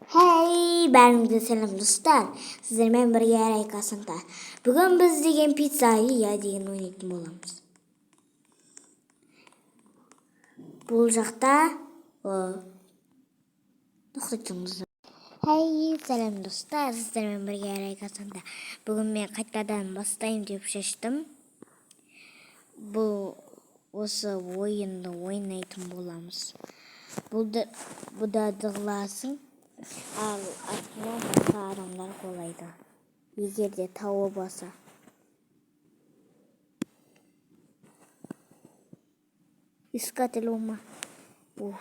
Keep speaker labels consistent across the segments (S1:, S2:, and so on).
S1: Hey, бәріңізге сәлем достар. Сіздермен бірге әрайқасында. Бүгін біз деген пиццаға я деген ойнайтын боламыз. Бұл жақта тоқтатыңыз. Hey, сәлем достар. Сіздермен бірге әрайқасында. Бүгін мен қайтадан бастайын деп шештім. Осы ойынды ойнайтын боламыз. Бұда дығыласың. Ал артынан басқа адамдар қолайды. Егер де тауы баса. Искатель ума. Ух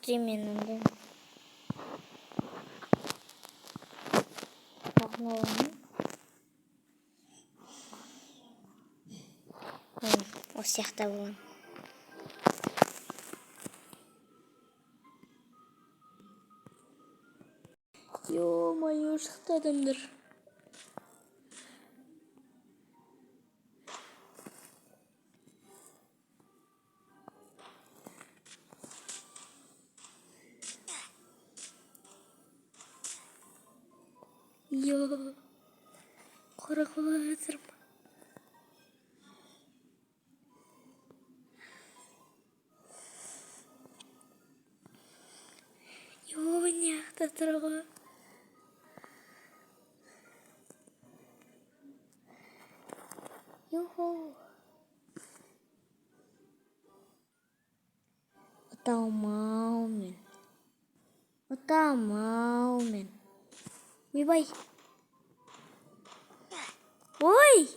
S1: ты, мен онда. Осы жақта болған. Ё-моё, шықты адамдар. Ё, қорқып жатырмын. Ё, не жақта тұрғы. Йо-хо. Отамау мен. Ойбай. Ой!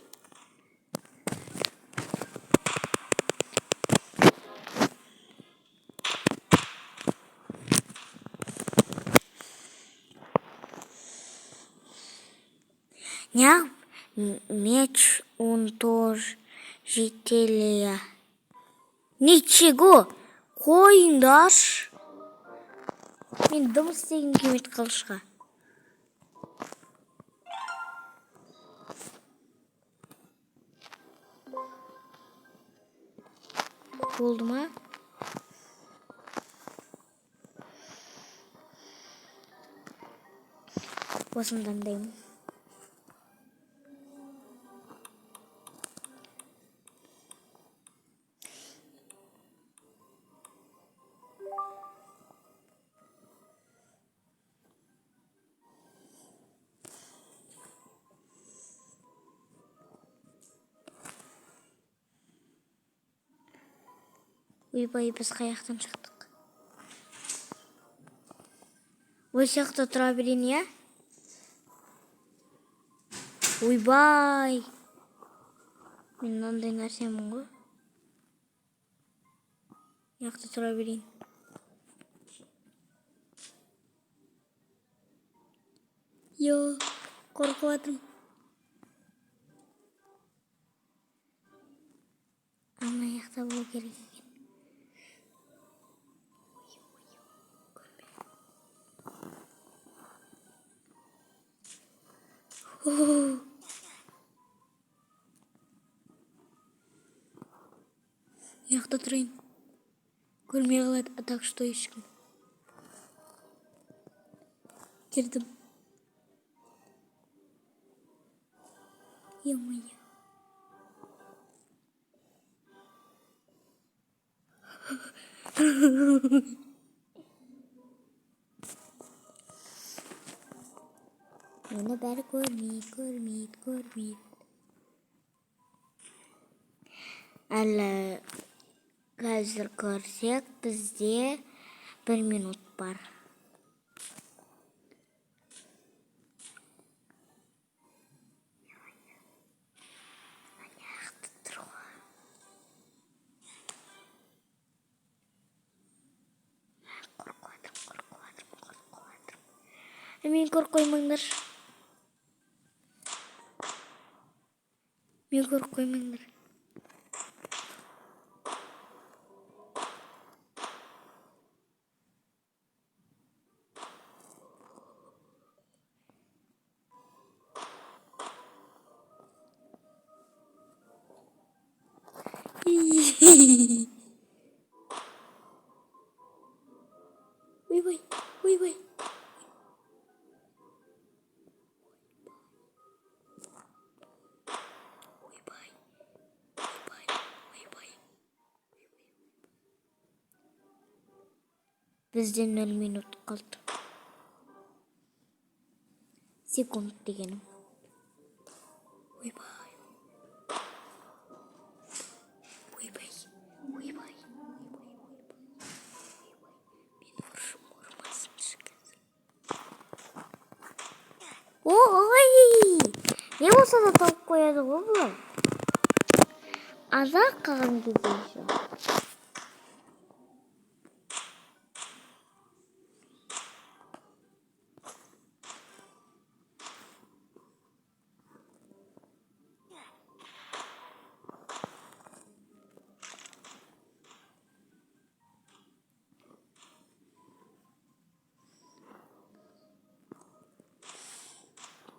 S1: Меч уничтожителя. Ничего, қойыңдаршы. Мен дым істеген келмейді қылышқа. Болды ма? Осындандаймын. Ойбай, біз қаяқтан шықтық. Осы жақта тұра берейін, я? Ойбай! Мен мынандай нәрсемін ғой. Жақта тұра берейін. Йо, қорқып жатырмын. Ана жақта болу керек екен. Жақта тұрайын. Көрмей қалады, так что ешкім. Кірдім. Ё-моё. Мені бәрі көрмейді. Әлі қазір көрсек, бізде 1 минут бар. Мен қорқоймаңдар. Ойбай, ойбай. Бізде 0 минут қалды. Секунд дегенім. Ойбай. Ойбай. Ойбай. Мен ұршым ұрмасыншы қазір. Ой! Не болса да тауып қояды ғой бұлар. Азақ қалған кезде еще.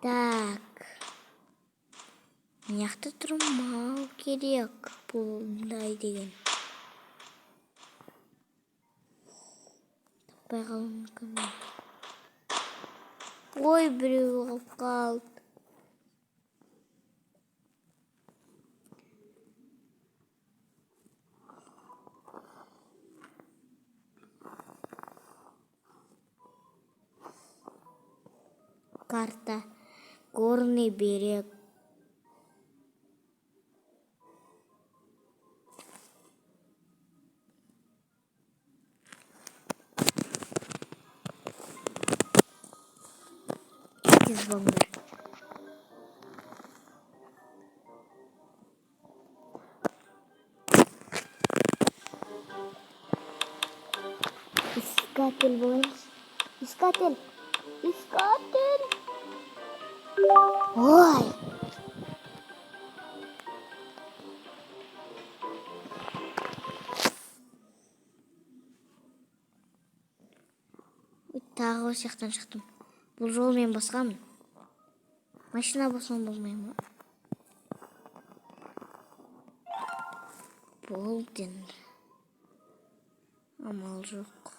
S1: Так. Мынақты тұрмау керек. Бұлдай деген. Таппай қалуым мүмкін. Ой, біреу қалды. Карта. Горный берег. Тез болыңдар. Искатель болыңыз. Искатель. Искатель. Ой. Тағы осы жақтан шықтым. Бұл жол мен басқамын. Машина басуым болмай ма? Болден. Амал жоқ.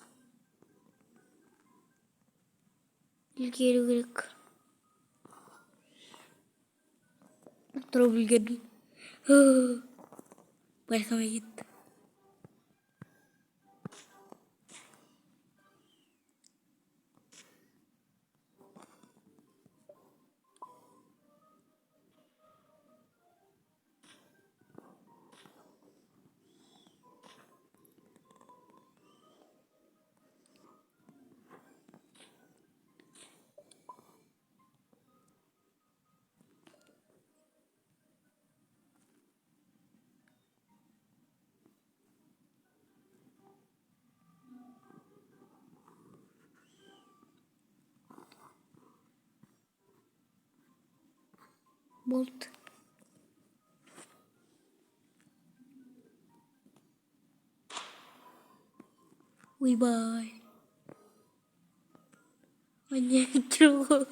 S1: Үлгеру керек. Тұрып үлгердім. Байқамай кетті. Болды. Ойбай. Мне трудно.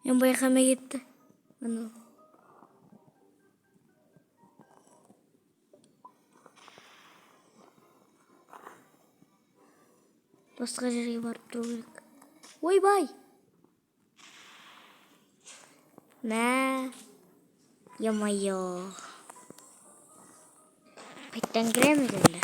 S1: Мен байқамай кетті. Анау. Басқа жерге барып тұру керек. Ойбай! Мә. Е-мое. Қайттан кіреміз енді.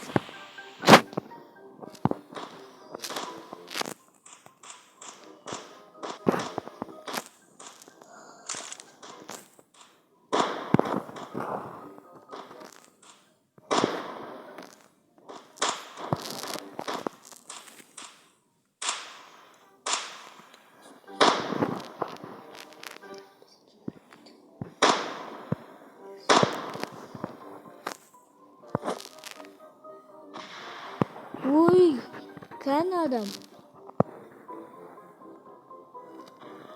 S1: Ой, кән адам.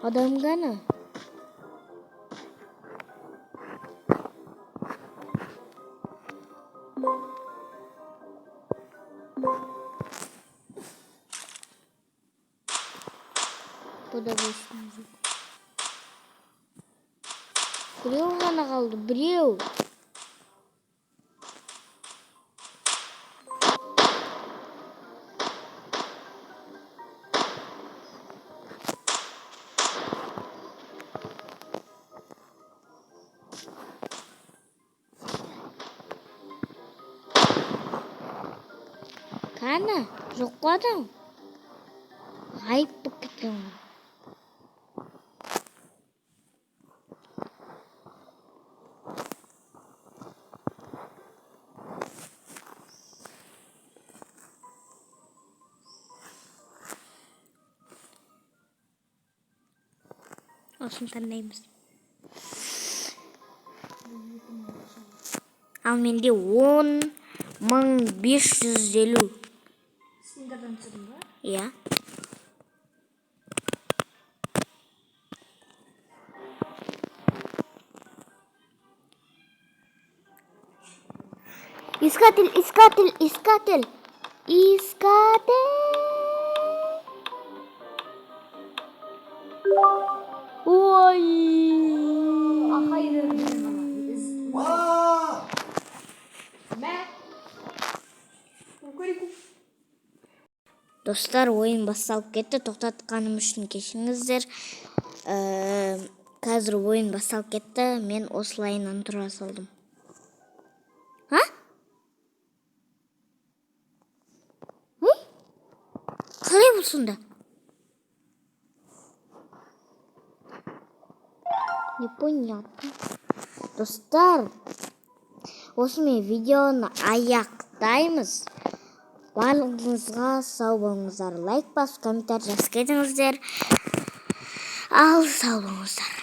S1: Адам кәні. Куда болсун? Бирөө гана калды, бирөө. Кана, жоқ қой адам. Ғайып болып кеткен ғой. Осыны таңдаймыз. Ал менде 10.550.
S2: Сендерден түсірдің ба?
S1: Иә. Искатель. Ой.
S2: Hayır.
S1: Достар, ойын басталып кетті. Тоқтатқаным үшін кешіріңіздер. Қазір ойын басталып кетті. Мен осылайынан тұра салдым. Ha? Қалай бұл сонда? Непонятно. Достар, осымен видеоны аяқтаймыз. Барлығыңызға сау болыңыздар. Лайк басып, комментарий жазып кетіңіздер. Ал сау болыңыздар.